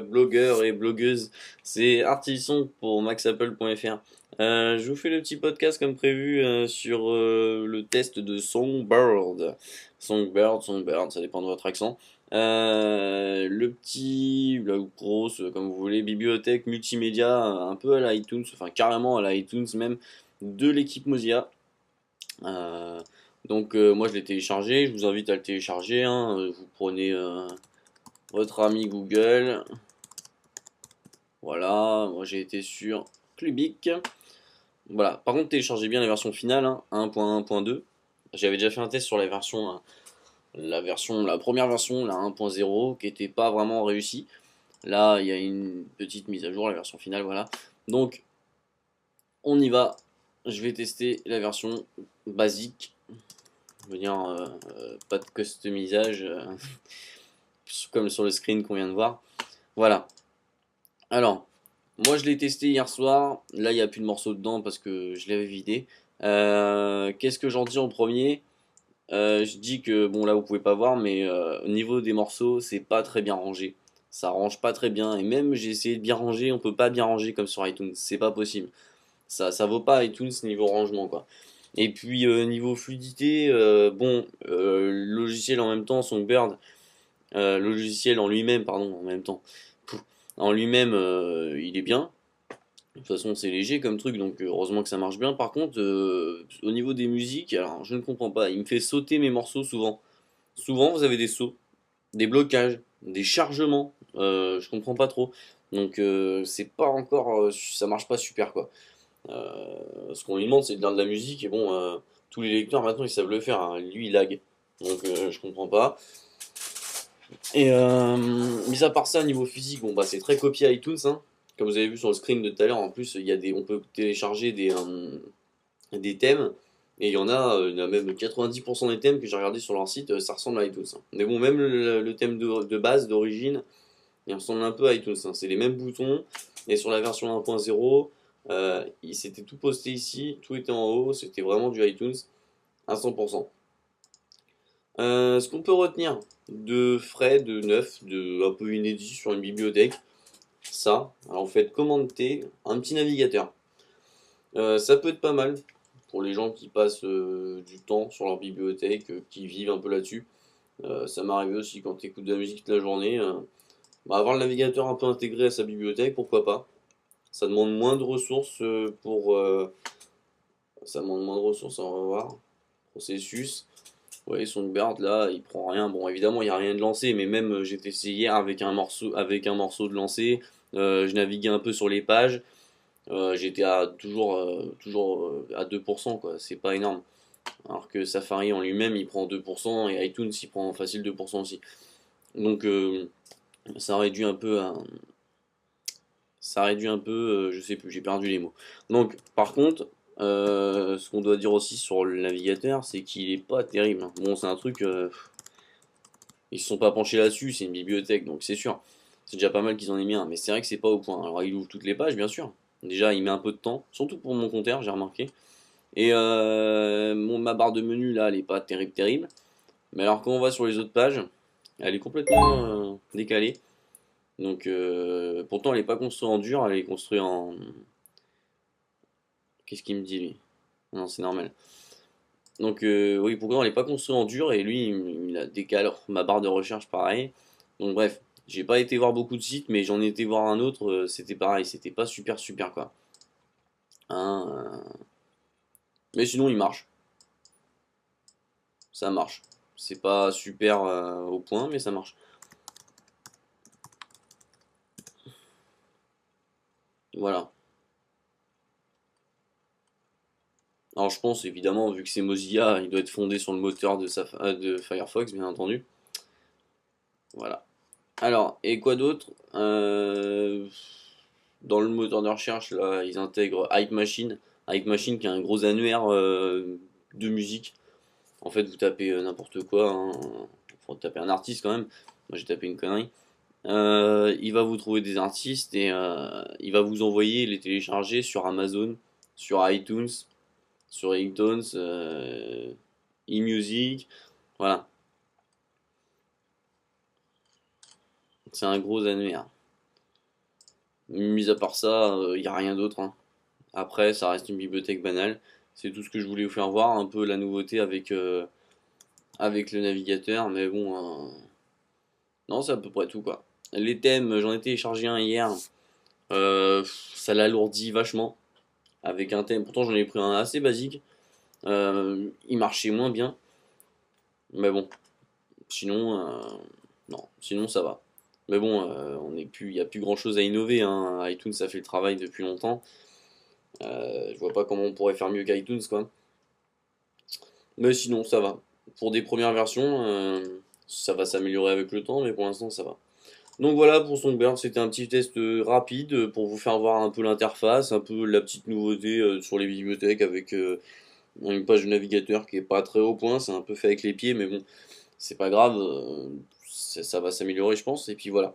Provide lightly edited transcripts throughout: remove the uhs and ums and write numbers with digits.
blogueurs et blogueuses, c'est Artisson pour maxapple.fr. Je vous fais le petit podcast comme prévu sur le test de Songbird. Songbird, ça dépend de votre accent. Le petit, la grosse, comme vous voulez, bibliothèque multimédia, un peu à la iTunes, enfin carrément à la iTunes même, de l'équipe Mozilla. Euh, moi je l'ai téléchargé, je vous invite à le télécharger, hein. Vous prenez votre ami Google. Voilà, moi j'ai été sur Clubic. Voilà, par contre téléchargez bien la version finale, hein, 1.1.2. J'avais déjà fait un test sur la première version, la 1.0, qui était pas vraiment réussie. Là, il y a une petite mise à jour, la version finale, voilà. Donc, on y va. Je vais tester la version basique. Je veux dire, pas de customisage, comme sur le screen qu'on vient de voir. Voilà. Alors, moi je l'ai testé hier soir. Là, il n'y a plus de morceaux dedans parce que je l'avais vidé. Qu'est-ce que j'en dis en premier? Je dis que, bon, là vous pouvez pas voir, mais au niveau des morceaux, c'est pas très bien rangé. Ça range pas très bien. Et même j'ai essayé de bien ranger, on peut pas bien ranger comme sur iTunes. C'est pas possible. Ça vaut pas iTunes niveau rangement, quoi. Et puis niveau fluidité, le logiciel en même temps, Songbird, le logiciel en lui-même, pardon, en même temps, en lui-même, il est bien. De toute façon, c'est léger comme truc, donc heureusement que ça marche bien. Par contre, au niveau des musiques, alors je ne comprends pas. Il me fait sauter mes morceaux souvent. Souvent, vous avez des sauts, des blocages, des chargements. Je comprends pas trop. Donc, c'est pas encore, ça marche pas super quoi. Ce qu'on lui demande, c'est de faire de la musique. Et bon, tous les lecteurs maintenant ils savent le faire, hein. Lui, il lag. Donc, je comprends pas. Et mis à part ça, niveau physique, bon bah c'est très copié iTunes, hein. Comme vous avez vu sur le screen de tout à l'heure, en plus on peut télécharger des thèmes, et il y en a même 90% des thèmes que j'ai regardé sur leur site, ça ressemble à iTunes, hein. Mais bon, même le thème de base, d'origine, il ressemble un peu à iTunes, hein. C'est les mêmes boutons, et sur la version 1.0, il s'était tout posté ici, tout était en haut, c'était vraiment du iTunes à 100%. Ce qu'on peut retenir de frais, de neuf, de un peu inédit sur une bibliothèque, ça, alors vous faites commande T, un petit navigateur. Ça peut être pas mal pour les gens qui passent du temps sur leur bibliothèque, qui vivent un peu là-dessus. Ça m'est arrivé aussi quand tu écoutes de la musique toute la journée. Avoir le navigateur un peu intégré à sa bibliothèque, pourquoi pas. Ça demande moins de ressources ça demande moins de ressources, on va voir. Processus. Ouais, Songbird là, il prend rien. Bon, évidemment, il n'y a rien de lancé, mais même j'ai testé hier avec un morceau de lancé. Je naviguais un peu sur les pages. J'étais toujours à 2%, quoi. C'est pas énorme. Alors que Safari en lui-même, il prend 2% et iTunes, il prend facile 2% aussi. Donc, ça réduit un peu, je sais plus, j'ai perdu les mots. Donc, par contre, ce qu'on doit dire aussi sur le navigateur, c'est qu'il est pas terrible, hein. Bon, c'est un truc, ils se sont pas penchés là-dessus, c'est une bibliothèque, donc c'est sûr. C'est déjà pas mal qu'ils en aient mis un, mais c'est vrai que c'est pas au point. Alors, il ouvre toutes les pages, bien sûr. Déjà, il met un peu de temps, surtout pour mon compteur, j'ai remarqué. Et ma barre de menu là, elle est pas terrible, terrible. Mais alors quand on va sur les autres pages, elle est complètement décalée. Donc pourtant elle est pas construite en dur, elle est construite en. Qu'est-ce qu'il me dit lui? Non, c'est normal. Donc oui, pourtant elle est pas construite en dur et lui il a décalé. Alors, ma barre de recherche pareil. Donc bref, j'ai pas été voir beaucoup de sites, mais j'en ai été voir un autre, c'était pareil, c'était pas super super quoi. Hein, mais sinon il marche, ça marche. C'est pas super au point, mais ça marche. Voilà. Alors je pense évidemment, vu que c'est Mozilla, il doit être fondé sur le moteur de Firefox, bien entendu. Voilà. Alors, et quoi d'autre? Dans le moteur de recherche, là, ils intègrent Hype Machine. Hype Machine qui est un gros annuaire de musique. En fait, vous tapez n'importe quoi, hein. Faut taper un artiste quand même. Moi j'ai tapé une connerie. Il va vous trouver des artistes et il va vous envoyer les télécharger sur Amazon, sur iTunes, sur iTunes, eMusic, voilà. C'est un gros annuaire. Mis à part ça, il n'y a rien d'autre, hein. Après, ça reste une bibliothèque banale. C'est tout ce que je voulais vous faire voir, un peu la nouveauté avec le navigateur, mais bon, non, c'est à peu près tout quoi. Les thèmes, j'en ai téléchargé un hier, ça l'alourdit vachement avec un thème. Pourtant, j'en ai pris un assez basique, il marchait moins bien, mais bon, sinon, non, sinon ça va. Mais bon, il n'y a plus grand chose à innover, hein. iTunes, ça fait le travail depuis longtemps. Je vois pas comment on pourrait faire mieux qu'iTunes, quoi. Mais sinon, ça va. Pour des premières versions, ça va s'améliorer avec le temps, mais pour l'instant, ça va. Donc voilà pour Songbird, c'était un petit test rapide pour vous faire voir un peu l'interface, un peu la petite nouveauté sur les bibliothèques avec une page de navigateur qui est pas très haut point, c'est un peu fait avec les pieds, mais bon, c'est pas grave, ça va s'améliorer je pense, et puis voilà.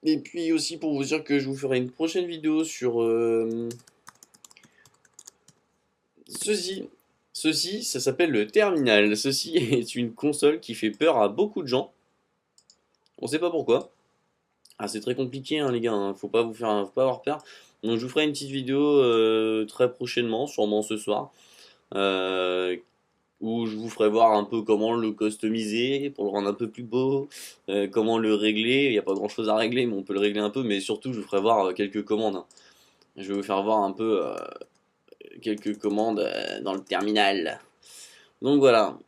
Et puis aussi pour vous dire que je vous ferai une prochaine vidéo sur ceci. Ceci, ça s'appelle le terminal. Ceci est une console qui fait peur à beaucoup de gens. On sait pas pourquoi. Ah, c'est très compliqué, hein, les gars, hein. Faut pas avoir peur. Donc, je vous ferai une petite vidéo très prochainement, sûrement ce soir, euh, où je vous ferai voir un peu comment le customiser pour le rendre un peu plus beau, comment le régler. Il n'y a pas grand chose à régler, mais on peut le régler un peu. Mais surtout, je vous ferai voir quelques commandes, hein. Je vais vous faire voir un peu quelques commandes dans le terminal. Donc voilà.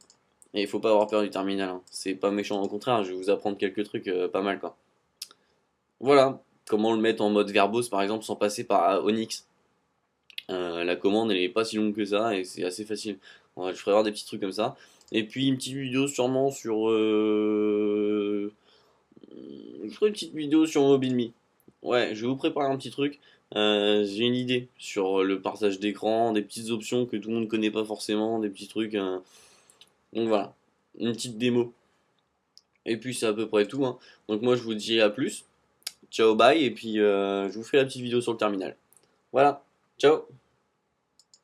Et il faut pas avoir peur du terminal, hein. C'est pas méchant, au contraire, je vais vous apprendre quelques trucs pas mal, quoi. Voilà, comment le mettre en mode verbose par exemple sans passer par Onyx. La commande elle est pas si longue que ça et c'est assez facile. Ouais, je ferai voir des petits trucs comme ça. Et puis une petite vidéo sûrement sur... Je ferai une petite vidéo sur MobileMe. Ouais, je vais vous préparer un petit truc. J'ai une idée sur le partage d'écran, des petites options que tout le monde connaît pas forcément, des petits trucs. Donc voilà, une petite démo. Et puis c'est à peu près tout, hein. Donc moi je vous dis à plus. Ciao, bye, et puis je vous fais la petite vidéo sur le terminal. Voilà, ciao!